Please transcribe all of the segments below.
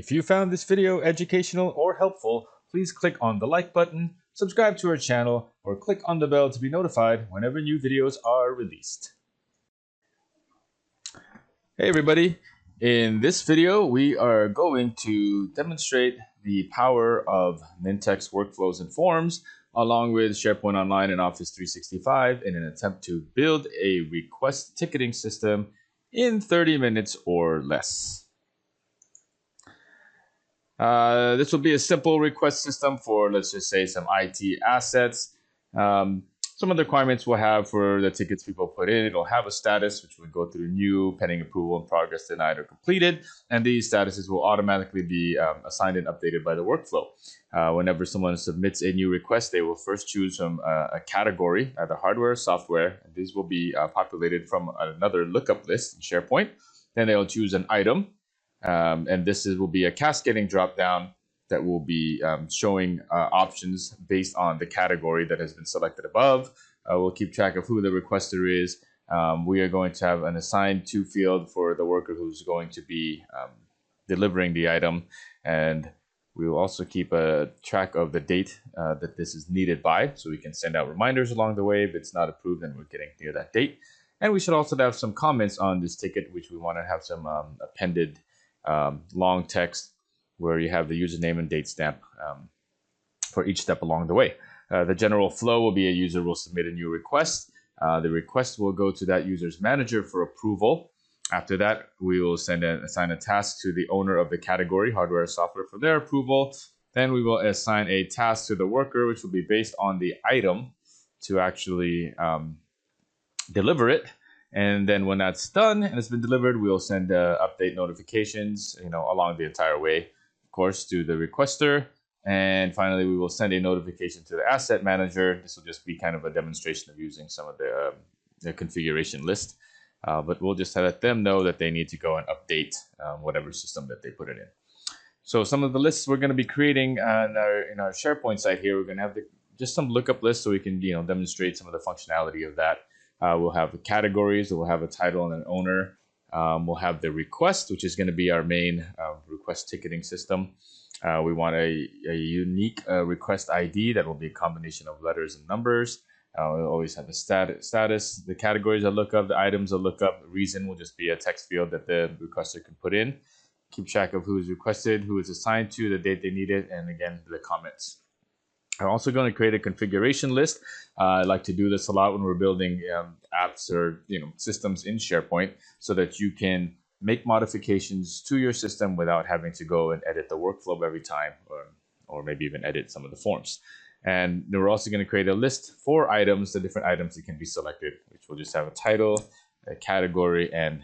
If you found this video educational or helpful, please click on the like button, subscribe to our channel, or click on the bell to be notified whenever new videos are released. Hey everybody, in this video we are going to demonstrate the power of Nintex workflows and forms along with SharePoint Online and Office 365 in an attempt to build a request ticketing system in 30 minutes or less. This will be a simple request system for, let's just say, some IT assets. Some of the requirements we'll have for the tickets people put in. It'll have a status, which will go through new, pending approval, in progress, denied, or completed. And these statuses will automatically be assigned and updated by the workflow. Whenever someone submits a new request, they will first choose from a category, either hardware or software. And these will be populated from another lookup list in SharePoint. Then they'll choose an item. And this will be a cascading dropdown that will be showing options based on the category that has been selected above. We'll keep track of who the requester is. We are going to have an assigned to field for the worker who's going to be delivering the item. And we will also keep a track of the date that this is needed by, so we can send out reminders along the way. If it's not approved, then we're getting near that date. And we should also have some comments on this ticket, which we want to have some appended long text where you have the username and date stamp for each step along the way. The general flow will be a user will submit a new request. The request will go to that user's manager for approval. After that, we will assign a task to the owner of the category, hardware or software, for their approval. Then we will assign a task to the worker, which will be based on the item to actually deliver it. And then when that's done and it's been delivered, we'll send update notifications, along the entire way, of course, to the requester. And finally, we will send a notification to the asset manager. This will just be kind of a demonstration of using some of the configuration list. But we'll just let them know that they need to go and update whatever system that they put it in. So some of the lists we're going to be creating in our SharePoint site here, we're going to have just some lookup lists so we can demonstrate some of the functionality of that. We'll have the categories, we'll have a title and an owner. We'll have the request, which is going to be our main request ticketing system. We want a unique request ID that will be a combination of letters and numbers. We'll always have the status, the categories are lookup, the items are lookup. The reason will just be a text field that the requester can put in. Keep track of who is requested, who is assigned to, the date they need it, and again, the comments. I'm also going to create a configuration list. I like to do this a lot when we're building apps or systems in SharePoint, so that you can make modifications to your system without having to go and edit the workflow every time, or maybe even edit some of the forms. And then we're also going to create a list for items, the different items that can be selected, which will just have a title, a category, and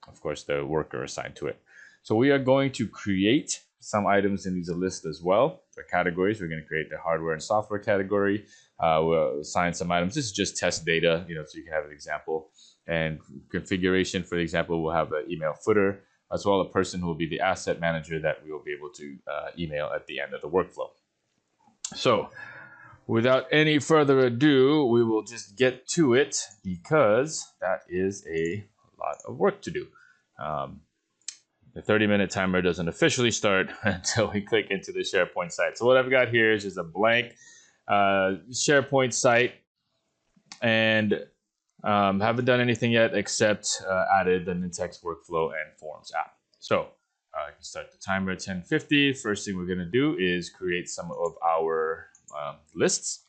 of course the worker assigned to it. So we are going to create some items in these list as well. For categories, we're going to create the hardware and software category. We'll assign some items. This is just test data, so you can have an example. And configuration, for example, we'll have an email footer, as well as a person who will be the asset manager that we will be able to email at the end of the workflow. So without any further ado, we will just get to it, because that is a lot of work to do. The 30-minute timer doesn't officially start until we click into the SharePoint site. So what I've got here is just a blank SharePoint site, and haven't done anything yet except added the Nintex workflow and forms app. So I can start the timer at 10:50. First thing we're going to do is create some of our lists.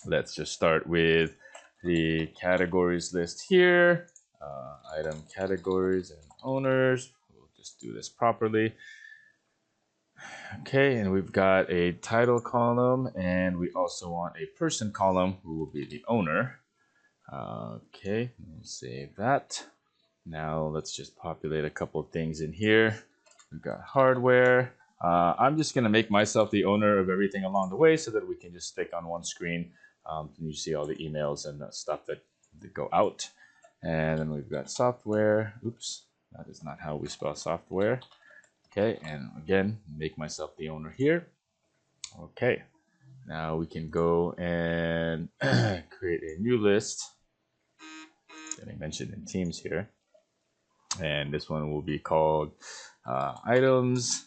Let's just start with the categories list here. Item categories and owners. Just do this properly. Okay, and we've got a title column, and we also want a person column who will be the owner. Okay, we'll save that. Now let's just populate a couple of things in here. We've got hardware. I'm just going to make myself the owner of everything along the way so that we can just stick on one screen. And you see all the emails and stuff that go out. And then we've got software. Oops. That is not how we spell software. Okay, and again, make myself the owner here. Okay, now we can go and create a new list. Getting mentioned in Teams here. And this one will be called items.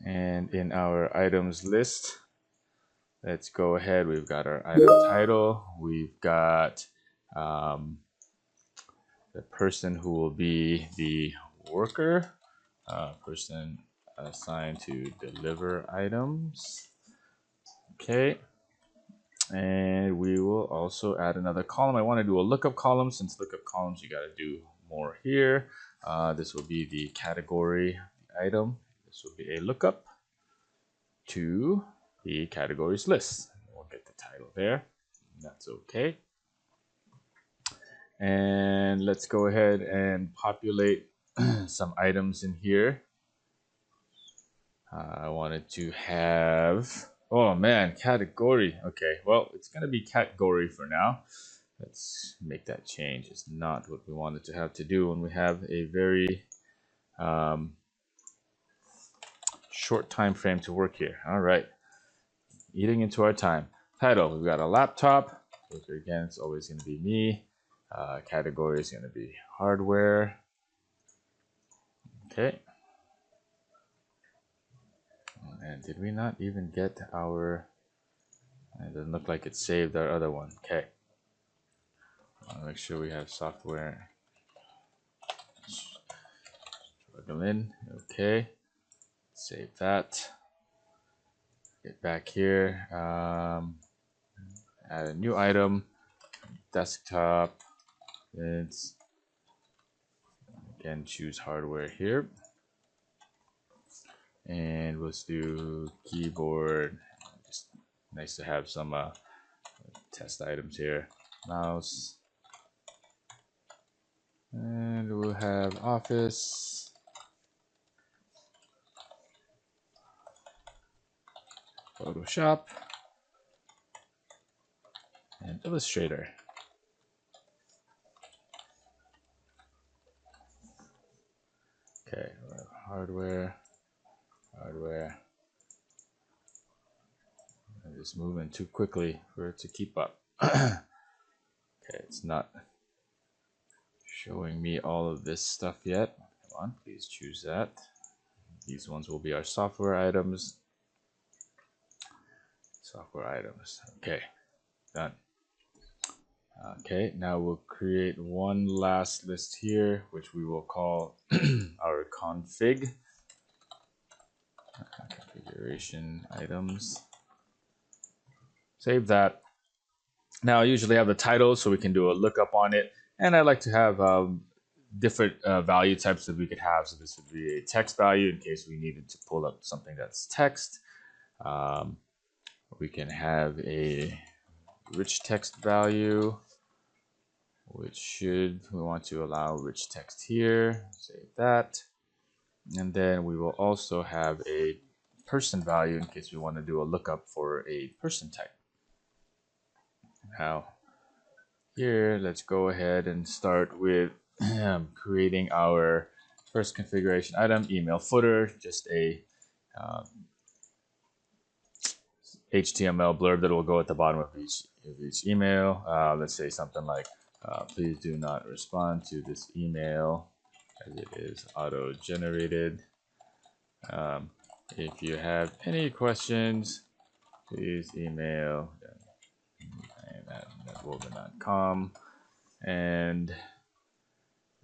And in our items list, let's go ahead. We've got our item title. We've got the person who will be the worker, person assigned to deliver items. Okay. And we will also add another column. I want to do a lookup column. Since lookup columns, you got to do more here. This will be the category item. This will be a lookup to the categories list. We'll get the title there. That's okay. And let's go ahead and populate some items in here. I wanted to have, oh man, category. Okay, well, it's going to be category for now. Let's make that change. It's not what we wanted to have to do when we have a very short time frame to work here. All right, eating into our time. Title, we've got a laptop. Worker, again, it's always going to be me. Category is going to be hardware. Okay. And did we not even get our, it doesn't look like it saved our other one. Okay. I'll make sure we have software. Plug them in. Okay. Save that. Get back here. Add a new item. Desktop. It's again choose hardware here. And let's do keyboard. Just nice to have some test items here. Mouse. And we'll have Office. Photoshop. And Illustrator. Okay, hardware. I'm just moving too quickly for it to keep up. Okay, it's not showing me all of this stuff yet. Come on, please choose that. These ones will be our software items. Software items. Okay, done. Okay, now we'll create one last list here, which we will call our config. Configuration items. Save that. Now I usually have the title so we can do a lookup on it. And I like to have different value types that we could have. So this would be a text value in case we needed to pull up something that's text. We can have a rich text value, which we want to allow rich text here. Save that. And then we will also have a person value in case we want to do a lookup for a person type. Now, here, let's go ahead and start with creating our first configuration item, email footer, just a HTML blurb that will go at the bottom of each email. Let's say something like, please do not respond to this email as it is auto-generated. If you have any questions, please email at netwoven.com. And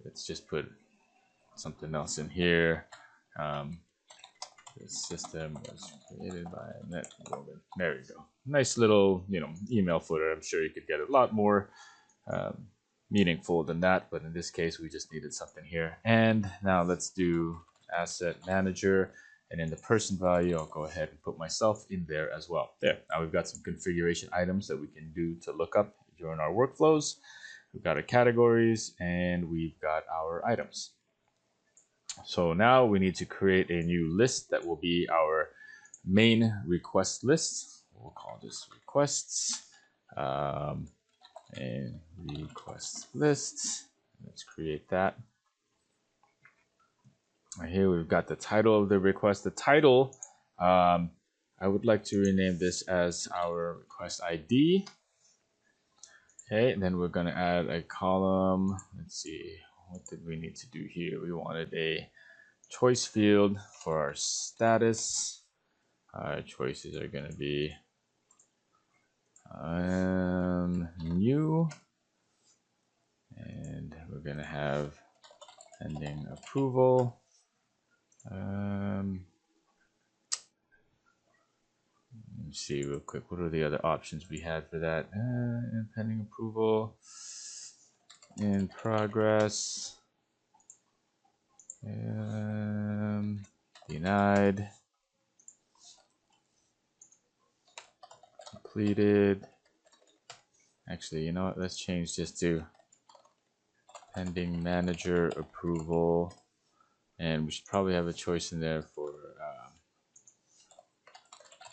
let's just put something else in here. This system was created by Netwoven. There you go. Nice little, email footer. I'm sure you could get a lot more meaningful than that, but in this case, we just needed something here. And now let's do asset manager. And in the person value, I'll go ahead and put myself in there as well. There. Now we've got some configuration items that we can do to look up during our workflows. We've got our categories and we've got our items. So now we need to create a new list that will be our main request list. We'll call this requests and request lists. Let's create that. Here we've got the title of the request. The title, I would like to rename this as our request ID. Okay, and then we're going to add a column. Let's see, what did we need to do here? We wanted a choice field for our status. Our choices are going to be new, and we're going to have pending approval. Let's see real quick, what are the other options we had for that? Pending approval, in progress, denied, completed. Actually, you know what? Let's change this to pending manager approval, and we should probably have a choice in there for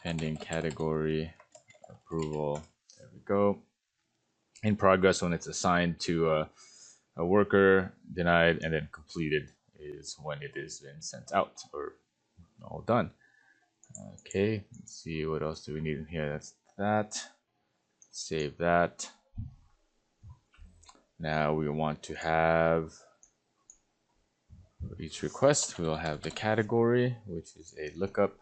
pending category approval. There we go. In progress when it's assigned to a worker, denied, and then completed is when it is been sent out or all done. Okay, let's see what else do we need in here. That's that. Save that. Now we want to have for each request, we'll have the category, which is a lookup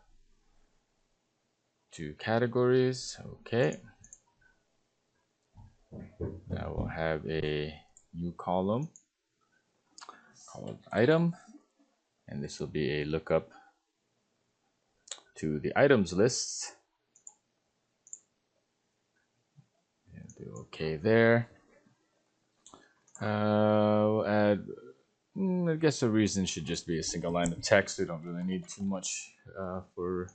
to categories. Okay. Now we'll have a new column called item, and this will be a lookup to the items list. And do okay there. We'll add, I guess the reason should just be a single line of text. We don't really need too much for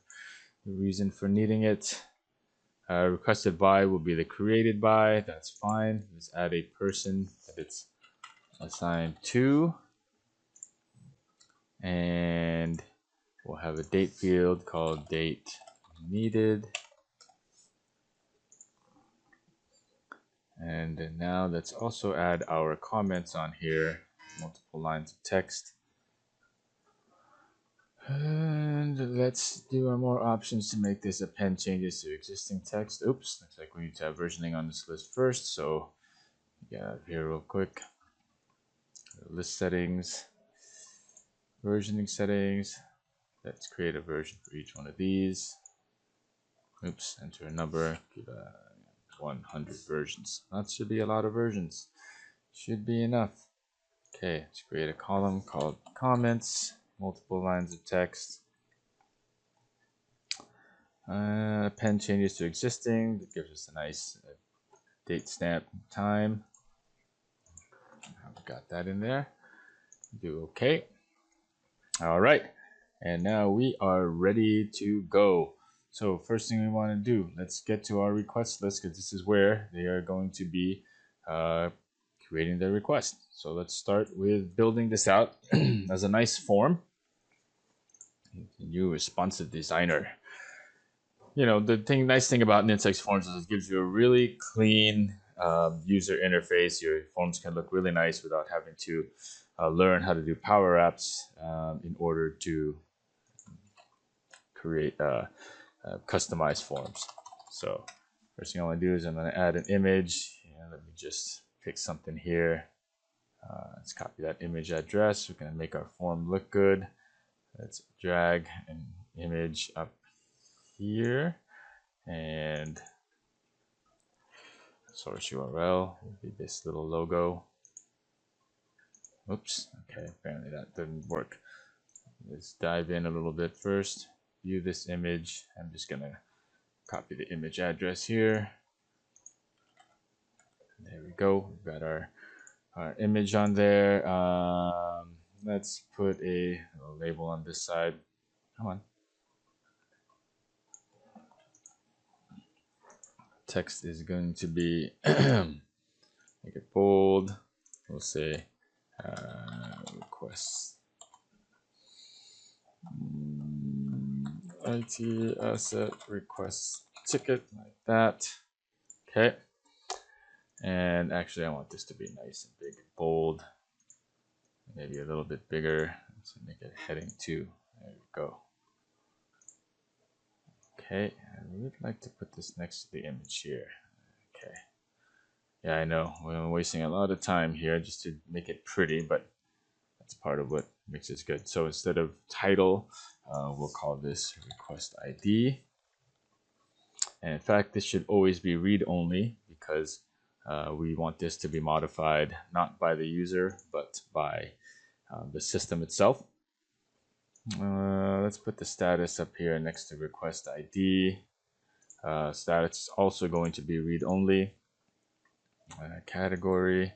the reason for needing it. Requested by will be the created by. That's fine. Let's add a person that it's assigned to. And we'll have a date field called date needed. And now let's also add our comments on here, multiple lines of text. And let's do our more options to make this append changes to existing text. Oops, looks like we need to have versioning on this list first. So yeah, here real quick. List settings, versioning settings. Let's create a version for each one of these. Oops, enter a number, give 100 versions. That should be a lot of versions. Should be enough. Okay, let's create a column called comments, multiple lines of text. Append changes to existing. That gives us a nice date stamp time. I've got that in there. Do okay. All right, and now we are ready to go. So first thing we want to do, let's get to our request list, because this is where they are going to be creating their request. So let's start with building this out as a nice form. New responsive designer. You know, the nice thing about Nintex forms is it gives you a really clean user interface. Your forms can look really nice without having to learn how to do power apps in order to create customized forms. So first thing I want to do is I'm going to add an image. Let me just pick something here. Let's copy that image address. We're going to make our form look good. Let's drag an image up here, and source URL will be this little logo. Oops, okay, apparently that didn't work. Let's dive in a little bit first. View this image. I'm just gonna copy the image address here. There we go. We've got our image on there. Let's put a label on this side. Come on. Text is going to be make it bold. We'll say request IT asset request ticket, like that. Okay. And actually I want this to be nice and big and bold. Maybe a little bit bigger. Let's make it heading 2. There we go. Okay, and we would like to put this next to the image here. Okay. Yeah, I know we're wasting a lot of time here just to make it pretty, but That's part of what makes this good. So instead of title, we'll call this request ID. And in fact, this should always be read-only because we want this to be modified not by the user, but by the system itself. Let's put the status up here next to request ID. Status is also going to be read-only. Category,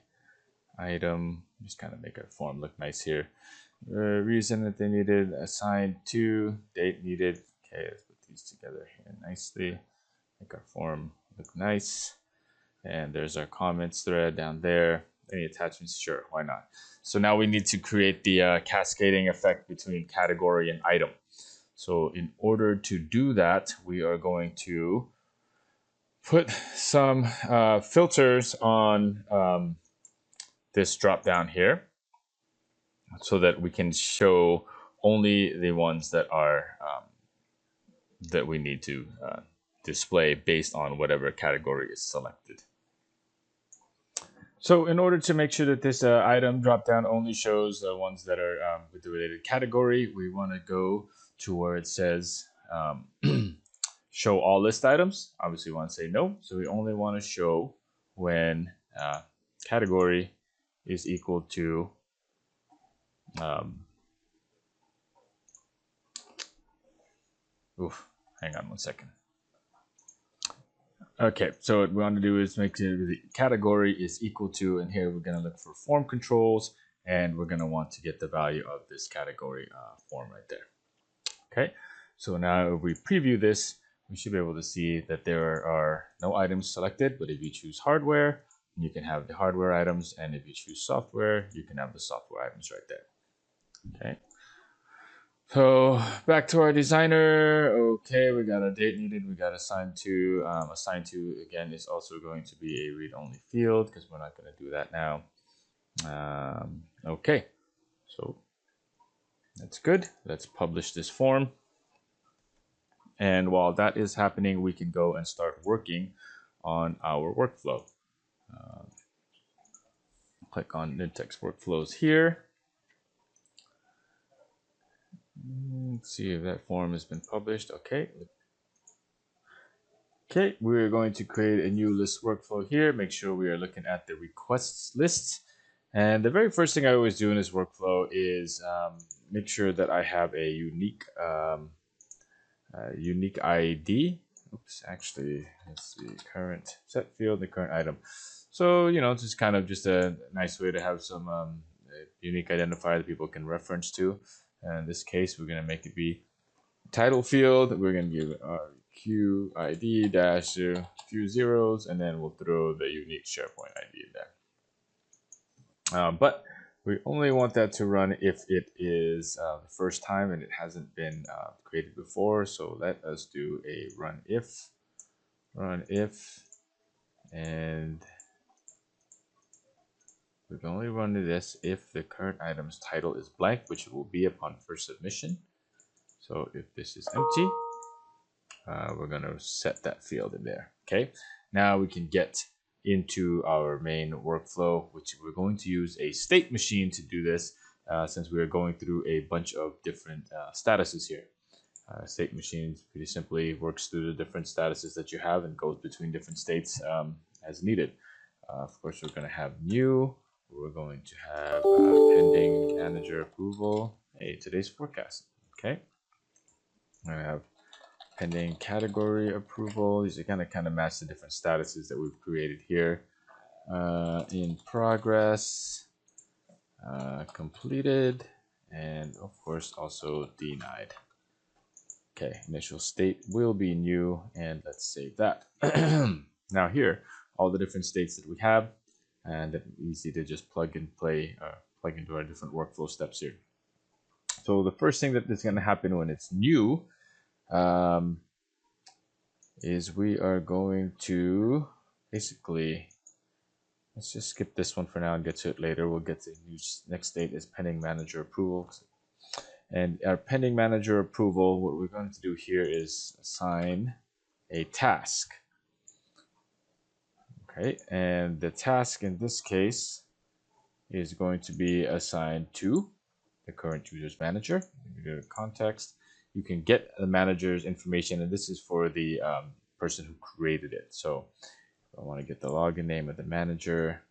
item, just kind of make our form look nice here. Reason that they needed, assigned to, date needed. Okay, let's put these together here nicely. Make our form look nice. And there's our comments thread down there. Any attachments? Sure, why not? So now we need to create the cascading effect between category and item. So in order to do that, we are going to put some filters on this drop down here so that we can show only the ones that are that we need to display based on whatever category is selected. So in order to make sure that this item drop-down only shows the ones that are with the related category, we want to go to where it says show all list items. Obviously, we want to say no. So we only want to show when category is equal to hang on one second. Okay, so what we want to do is make sure the category is equal to, and here we're going to look for form controls, and we're going to want to get the value of this category form right there. Okay, so now if we preview this, we should be able to see that there are no items selected, but if you choose hardware, you can have the hardware items, and if you choose software, you can have the software items right there. Okay. So back to our designer. Okay, we got a date needed. We got assigned to. Assigned to again is also going to be a read-only field because we're not going to do that now. Okay, so that's good. Let's publish this form. And while that is happening, we can go and start working on our workflow. Click on Nintex workflows here. Let's see if that form has been published. Okay. Okay, we're going to create a new list workflow here. Make sure we are looking at the requests list. And the very first thing I always do in this workflow is make sure that I have a unique unique ID. Oops, actually, let's see, current set field, the current item. So, you know, it's just kind of just a nice way to have some unique identifier that people can reference to. And in this case, we're going to make it be title field. We're going to give our QID dash a few zeros, and then we'll throw the unique SharePoint ID in there. But we only want that to run if it is the first time and it hasn't been created before. So let us do a run if, and we can only run this if the current item's title is blank, which it will be upon first submission. So if this is empty, we're going to set that field in there. Okay, now we can get into our main workflow, which we're going to use a state machine to do this since we are going through a bunch of different statuses here. State machines pretty simply works through the different statuses that you have and goes between different states as needed. Of course, we're going to have new. We're going to have pending manager approval. Hey, today's forecast. Okay. I have pending category approval. These are kind of match the different statuses that we've created here. In progress, completed, and of course also denied. Okay, initial state will be new, and let's save that. Now here, all the different states that we have, and it's easy to just plug into our different workflow steps here. So the first thing that is going to happen when it's new is we are going to basically, let's just skip this one for now and get to it later. We'll get to the next state is pending manager approval. And our pending manager approval, what we're going to do here is assign a task. Okay, and the task in this case is going to be assigned to the current user's manager. You go to context. You can get the manager's information, and this is for the person who created it. So I want to get the login name of the manager.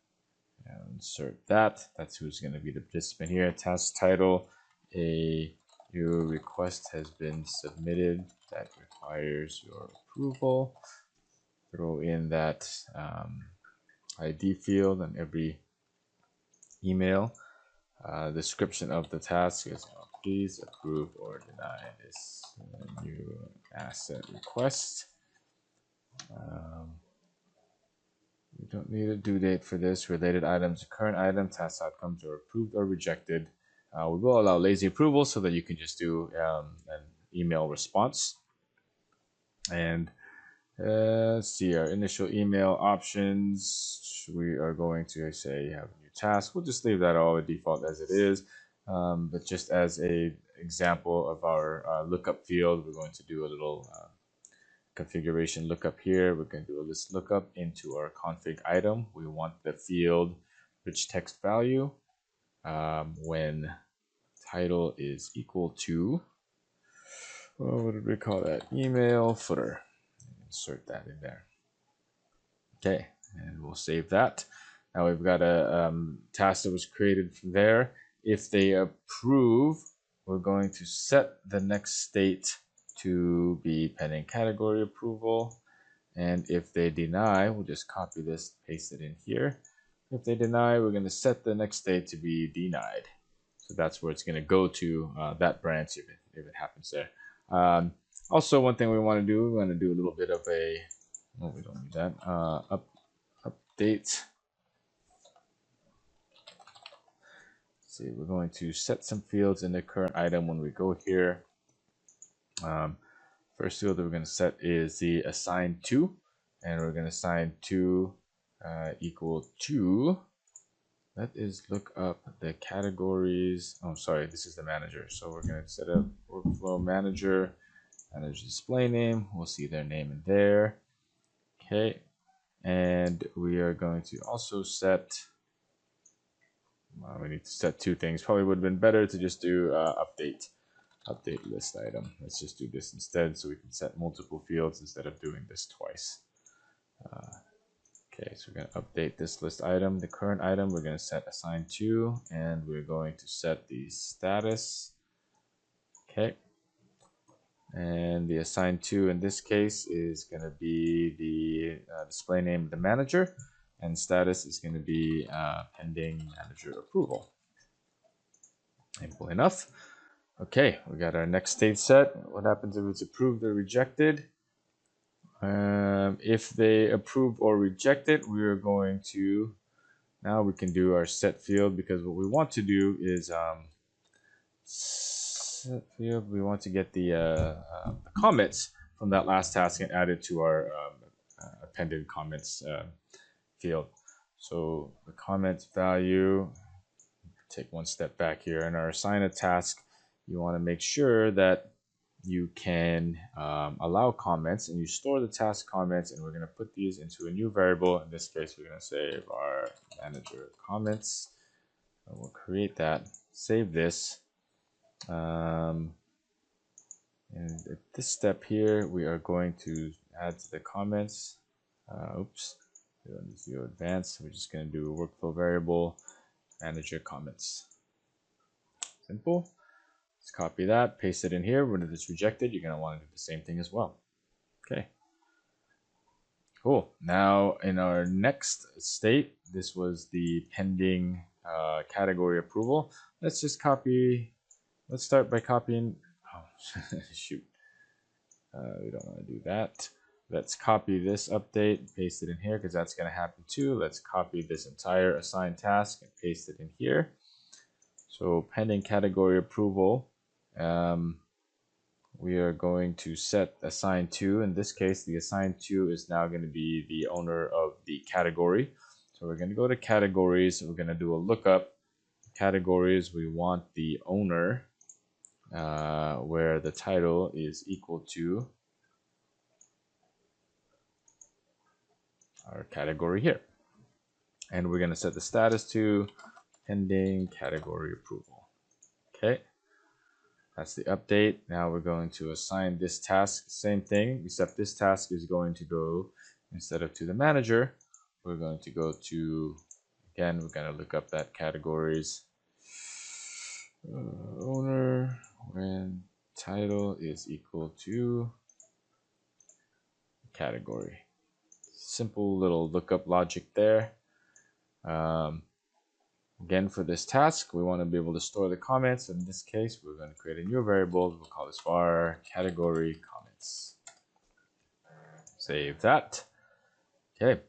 Insert that. That's who's going to be the participant here. Task title: a new request has been submitted that requires your approval. Throw in that ID field on every email. Description of the task is please approve or deny this new asset request. We don't need a due date for this. Related items, current item, task outcomes are approved or rejected. We will allow lazy approval so that you can just do an email response. And let's see, our initial email options. We are going to say have a new task. We'll just leave that all the default as it is. But just as a example of our lookup field, we're going to do a little configuration lookup here. We're going to do a list lookup into our config item. We want the field rich text value when title is equal to, what did we call that? Email footer. Insert that in there. Okay, and we'll save that. Now we've got a task that was created from there. If they approve, we're going to set the next state to be pending category approval. And if they deny, we'll just copy this, paste it in here. If they deny, we're going to set the next state to be denied. So that's where it's going to go to that branch if it happens there. Also, one thing we want to do, a little bit of a, oh, we don't need that, update. Let's see, we're going to set some fields in the current item when we go here. First field that we're going to set is the assign to, and we're going to assign to equal to, that is look up the categories. Oh, sorry, this is the manager. So we're going to set up workflow manager display name. We'll see their name in there. Okay, and we are going to also set, we need to set two things. Probably would have been better to just do update list item. Let's just do this instead so we can set multiple fields instead of doing this twice. Okay, so we're going to update this list item. The current item we're going to set assign to, and we're going to set the status. Okay, and the assign to in this case is going to be the display name of the manager, and status is going to be pending manager approval. Simple enough. Okay, we got our next state set. What happens if it's approved or rejected? If they approve or reject it, we are going to, now we can do our set field, because what we want to do is set field, we want to get the comments from that last task and add it to our appended comments field. So the comments value, take one step back here, in our assign a task, you want to make sure that you can allow comments, and you store the task comments, and we're going to put these into a new variable. In this case, we're going to save our manager comments, and we'll create that, save this, and at this step here we are going to add to the comments, oops, we don't need to do advanced, we're just going to do a workflow variable manager comments. Simple. Let's copy that, paste it in here. When it's rejected, you're going to want to do the same thing as well. Okay. Cool. Now, in our next state, this was the pending category approval. Let's just copy. Let's start by copying. Oh, shoot. We don't want to do that. Let's copy this update, paste it in here, because that's going to happen too. Let's copy this entire assigned task and paste it in here. So pending category approval, we are going to set assign to. In this case, the assign to is now going to be the owner of the category. So we're going to go to categories. We're going to do a lookup. Categories, we want the owner where the title is equal to our category here. And we're going to set the status to pending category approval. Okay, that's the update. Now we're going to assign this task, same thing, except this task is going to go, instead of to the manager, we're going to go to, again, we're going to look up that categories. Owner when title is equal to category. Simple little lookup logic there. Again, for this task, we want to be able to store the comments. In this case, we're going to create a new variable. We'll call this var category comments. Save that. Okay.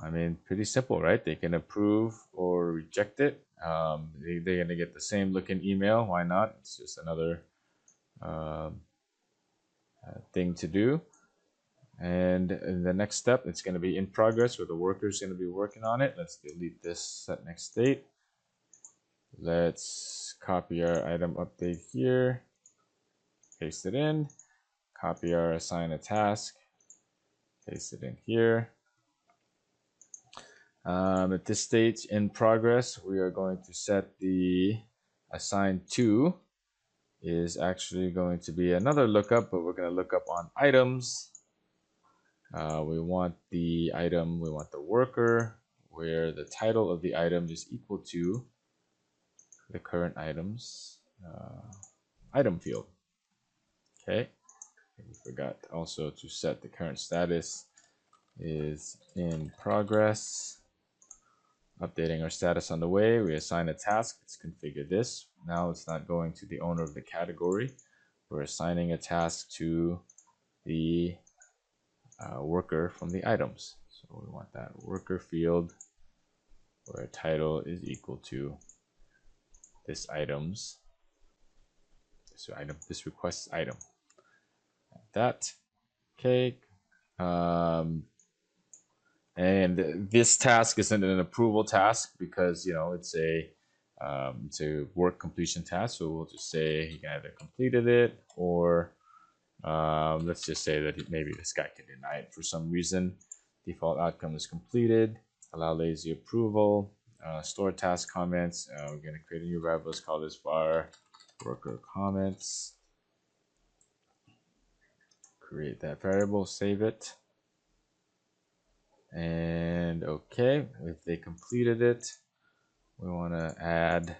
I mean, pretty simple, right? They can approve or reject it. They're going to get the same looking email. Why not? It's just another thing to do. And in the next step, it's going to be in progress, where the worker is going to be working on it. Let's delete this set next state. Let's copy our item update here, paste it in, copy our assign a task, paste it in here. At this stage in progress, we are going to set the assign to is actually going to be another lookup, but we're going to look up on items. We want the item, we want the worker, where the title of the item is equal to the current items item field. Okay, we forgot also to set the current status is in progress. Updating our status on the way. We assign a task. Let's configure this. Now it's not going to the owner of the category. We're assigning a task to the worker from the items. So we want that worker field where title is equal to this item's this request item. Like that. Okay. And this task isn't an approval task because it's a work completion task. So we'll just say he either completed it or let's just say that maybe this guy can deny it for some reason. Default outcome is completed. Allow lazy approval. Store task comments. We're going to create a new variable. Let's call this var worker comments. Create that variable. Save it. And okay, if they completed it, we want to add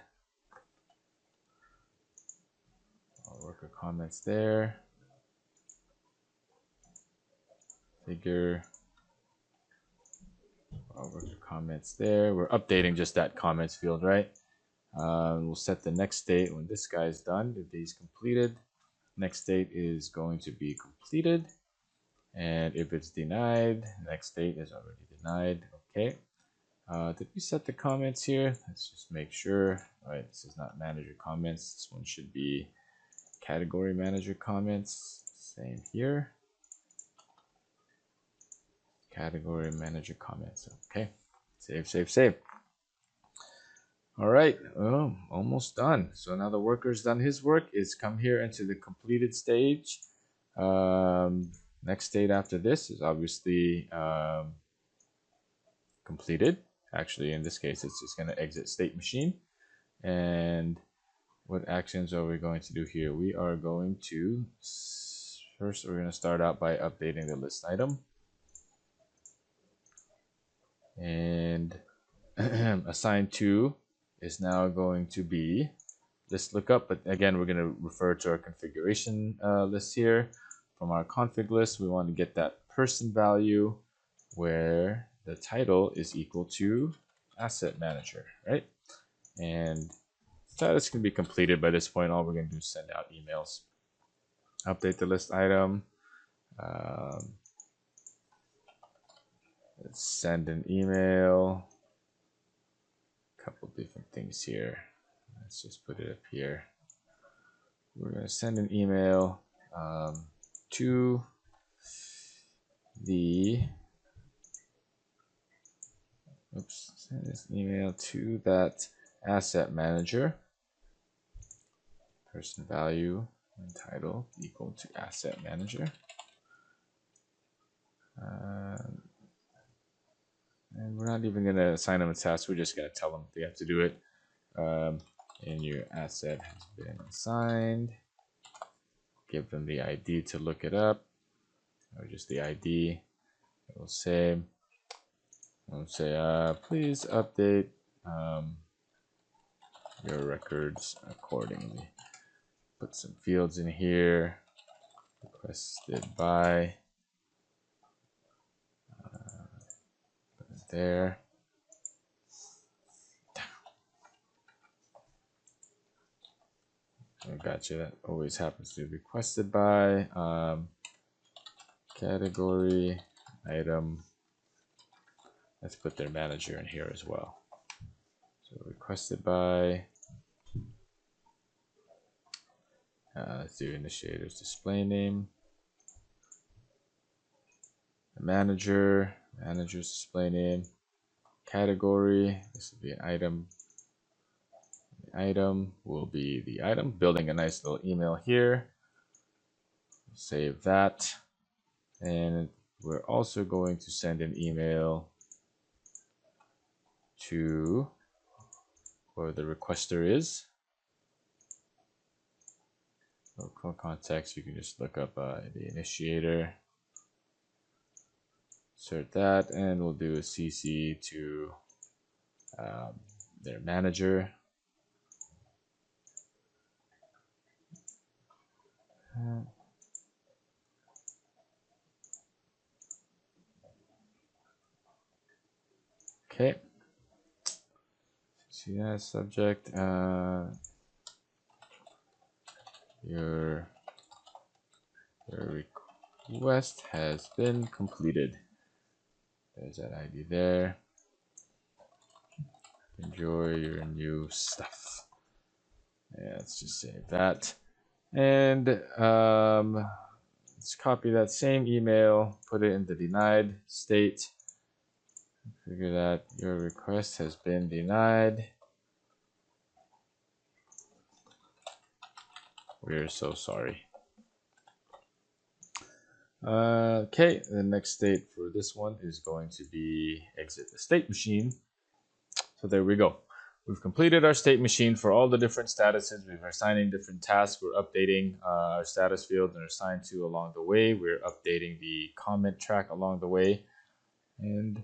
worker comments there. Figure worker comments there. We're updating just that comments field, right? We'll set the next state when this guy's done. If he's completed, next state is going to be completed. And if it's denied, next state is already denied. Okay. Did we set the comments here? Let's just make sure. All right, this is not manager comments. This one should be category manager comments. Same here. Category manager comments. Okay. Save, save, save. All right. Oh, almost done. So now the worker's done his work. It's come here into the completed stage. Next state after this is obviously completed. Actually, in this case, it's just going to exit state machine. And what actions are we going to do here? We are going to, first, we're going to start out by updating the list item. And assign to is now going to be list lookup. But again, we're going to refer to our configuration list here. From our config list, we want to get that person value where the title is equal to asset manager, right? And status can be completed by this point. All we're going to do is send out emails. Update the list item. Let's send an email. A couple different things here. Let's just put it up here. We're going to send an email to the send this email to that asset manager. Person value and title equal to asset manager. And we're not even going to assign them a task. We're just going to tell them they have to do it. and your asset has been assigned. Give them the ID to look it up, or just the ID. We'll say, please update your records accordingly. Put some fields in here. Requested by. Put it there. I gotcha. That always happens to be requested by. Category, item. Let's put their manager in here as well. So requested by. Let's do initiator's display name. The manager's display name. Category, this will be an item. The item will be the item. Building a nice little email here. Save that. And we're also going to send an email to where the requester is. For context, you can just look up the initiator. Insert that, and we'll do a CC to their manager. Okay. See that subject. Your request has been completed. There's that ID there. Enjoy your new stuff. Yeah, let's just save that. And let's copy that same email, put it in the denied state. Figure that your request has been denied. We're so sorry. Okay, the next state for this one is going to be exit the state machine. So there we go. We've completed our state machine for all the different statuses. We're assigning different tasks. We're updating our status fields and are assigned to along the way. We're updating the comment track along the way. And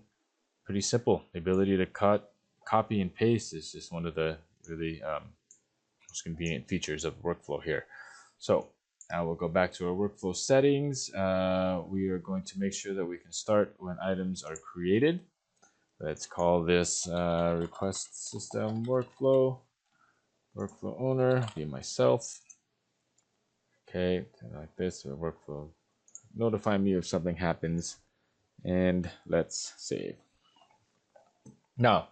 pretty simple. The ability to cut, copy, and paste is just one of the really most convenient features of workflow here. So now we'll go back to our workflow settings. We are going to make sure that we can start when items are created. Let's call this request system workflow. Workflow owner, be myself. Okay, like this, workflow. Notify me if something happens. And let's save. Now,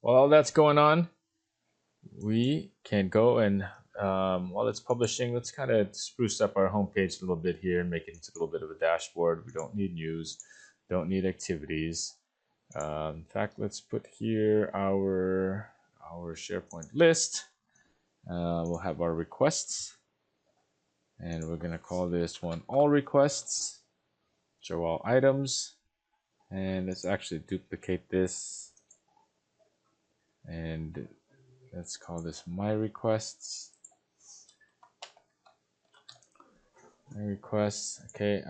while all that's going on, we can go and while it's publishing, let's kind of spruce up our homepage a little bit here and make it into a little bit of a dashboard. We don't need news, don't need activities. In fact, let's put here our SharePoint list. We'll have our requests, and we're going to call this one all requests, show all items. And let's actually duplicate this, and let's call this my requests. My requests. Okay.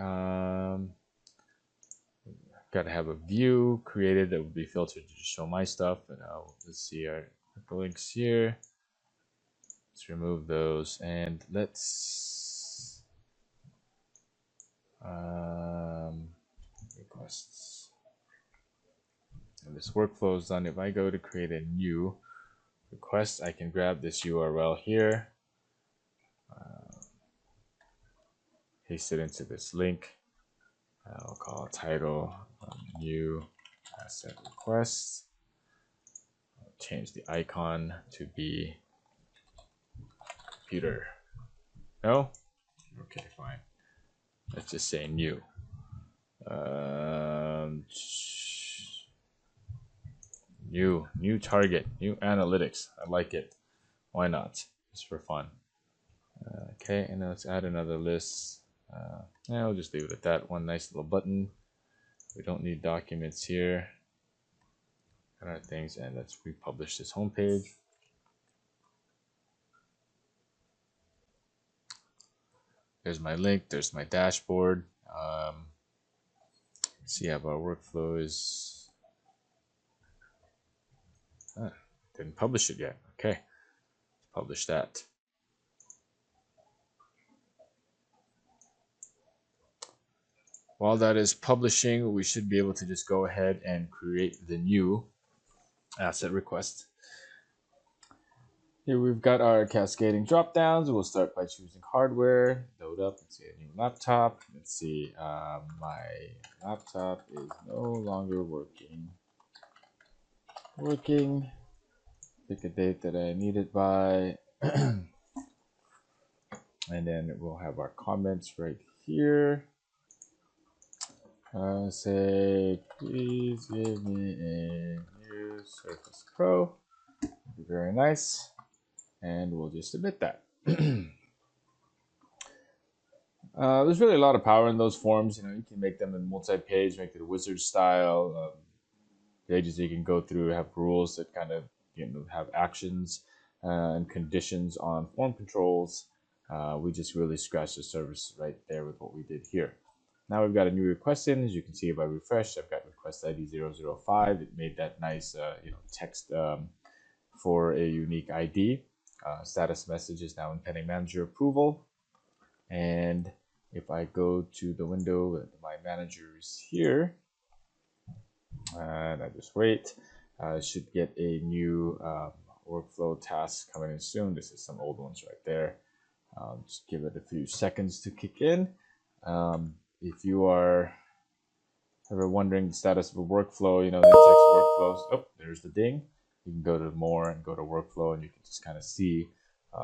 Got to have a view created that would be filtered to show my stuff. And let's see our links here. Let's remove those, and let's requests. And this workflow is done. If I go to create a new request, I can grab this URL here, paste it into this link. I'll call title new asset request. I'll change the icon to be computer. No? Okay, fine. Let's just say new. New target, new analytics. I like it. Why not? Just for fun. Okay, and now let's add another list. Yeah, I'll just leave it at that. One nice little button. We don't need documents here. Got our things, and let's republish this homepage. There's my link. There's my dashboard. See how our workflow is. Didn't publish it yet. Okay, publish that. While that is publishing, we should be able to just go ahead and create the new asset request. Here we've got our cascading drop downs. We'll start by choosing hardware, load up, let's see, a new laptop. Let's see, my laptop is no longer working. Pick a date that I need it by. And then we'll have our comments right here. Say, please give me a new Surface Pro. Be very nice. And we'll just submit that. There's really a lot of power in those forms. You know, you can make them in multi-page, make it a wizard style. Pages you can go through have rules that kind of have actions and conditions on form controls. We just really scratched the surface right there with what we did here. Now we've got a new request in. As you can see, if I refresh, I've got request ID 005. It made that nice text for a unique ID. Status message is now in pending manager approval. And if I go to the window, my manager is here, and I just wait, I should get a new workflow task coming in soon. This is some old ones right there. Just give it a few seconds to kick in. If you are ever wondering the status of a workflow, Nintex workflows, oh, there's the ding. You can go to more and go to workflow, and you can just kind of see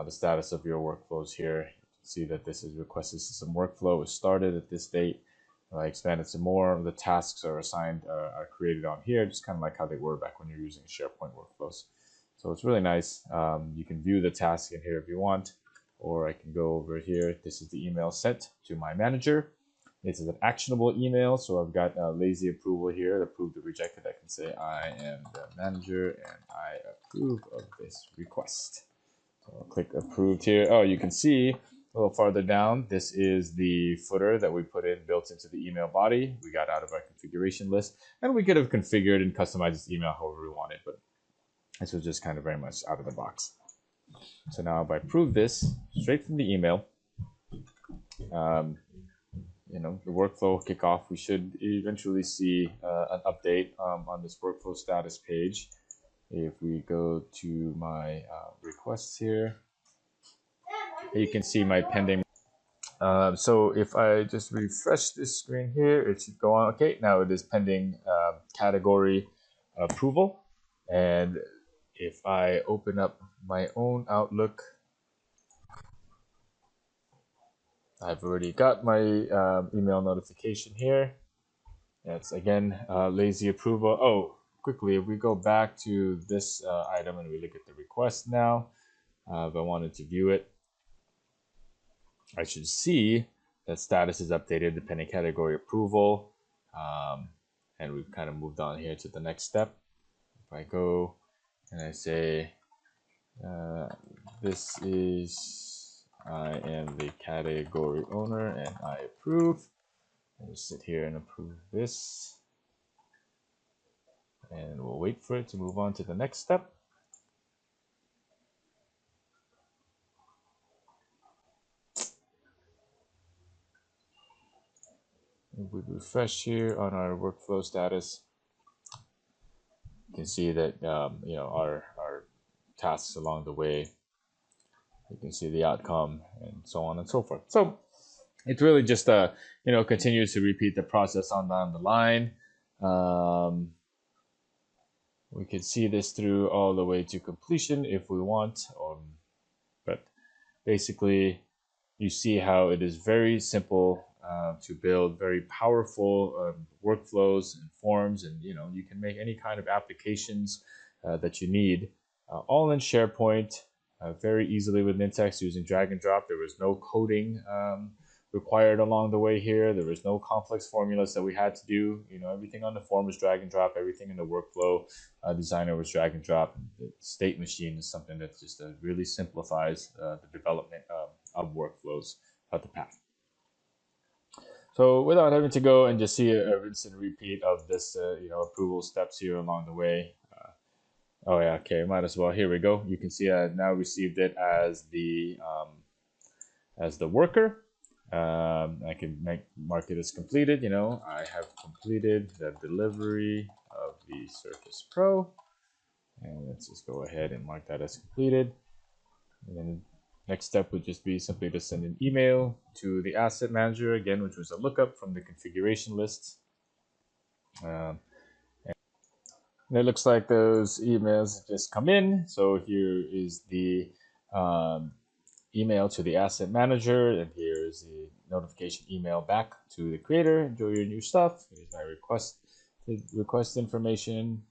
the status of your workflows here. You can see that this is requested system workflow is started at this date. I expanded some more. The tasks are assigned, are created on here, just kind of like how they were back when you're using SharePoint workflows. So it's really nice. You can view the task in here if you want, or I can go over here. This is the email sent to my manager. It's an actionable email, so I've got lazy approval here. Approved or rejected, I can say I am the manager and I approve of this request. So I'll click approved here. Oh, you can see a little farther down, this is the footer that we put in built into the email body. We got out of our configuration list, and we could have configured and customized this email however we wanted, but this was just kind of very much out of the box. So now if I approve this straight from the email, the workflow kickoff, we should eventually see an update on this workflow status page. If we go to my requests here, you can see my pending. So if I just refresh this screen here, it should go on. Okay, now it is pending category approval. And if I open up my own Outlook, I've already got my email notification here. That's again lazy approval. Oh, quickly, if we go back to this item and we look at the request now, if I wanted to view it, I should see that status is updated depending category approval. And we've kind of moved on here to the next step. If I go and I say, this is, I am the category owner and I approve. I'll just sit here and approve this. And we'll wait for it to move on to the next step. If we refresh here on our workflow status, you can see that our tasks along the way. You can see the outcome and so on and so forth. So it really just continues to repeat the process on down the line. We could see this through all the way to completion if we want, but basically you see how it is very simple to build very powerful workflows and forms, and you can make any kind of applications that you need all in SharePoint very easily with Nintex using drag and drop. There was no coding required along the way here. There was no complex formulas that we had to do. Everything on the form was drag and drop. Everything in the workflow designer was drag and drop. The state machine is something that just really simplifies the development of workflows at the path. So without having to go and just see a rinse and repeat of this, approval steps here along the way. Oh yeah, okay, might as well. Here we go. You can see I now received it as the worker. I can mark it as completed. I have completed the delivery of the Surface Pro, and let's just go ahead and mark that as completed. And then next step would just be simply to send an email to the asset manager again, which was a lookup from the configuration list. And it looks like those emails just come in. So here is the email to the asset manager, and here's the notification email back to the creator. Enjoy your new stuff. Here's my request information.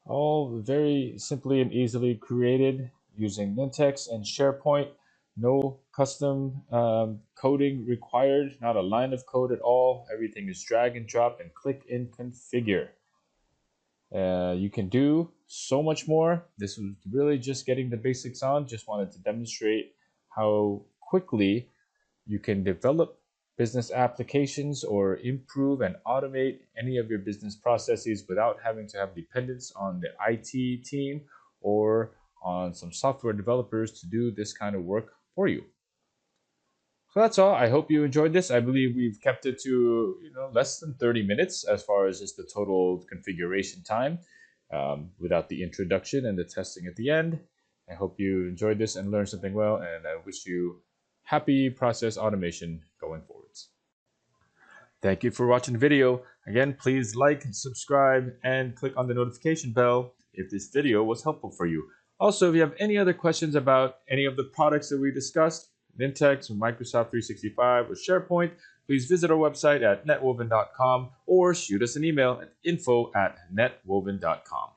All very simply and easily created using Nintex and SharePoint. No custom coding required, not a line of code at all. Everything is drag and drop and click and configure. You can do so much more. This was really just getting the basics on. Just wanted to demonstrate how quickly you can develop business applications or improve and automate any of your business processes without having to have dependence on the IT team or on some software developers to do this kind of work for you. So that's all. I hope you enjoyed this. I believe we've kept it to less than 30 minutes as far as just the total configuration time, without the introduction and the testing at the end. I hope you enjoyed this and learned something well, and I wish you happy process automation going forwards. Thank you for watching the video. Again, please like, subscribe, and click on the notification bell if this video was helpful for you. Also, if you have any other questions about any of the products that we discussed, Nintex, Microsoft 365, or SharePoint, please visit our website at netwoven.com or shoot us an email at info@netwoven.com.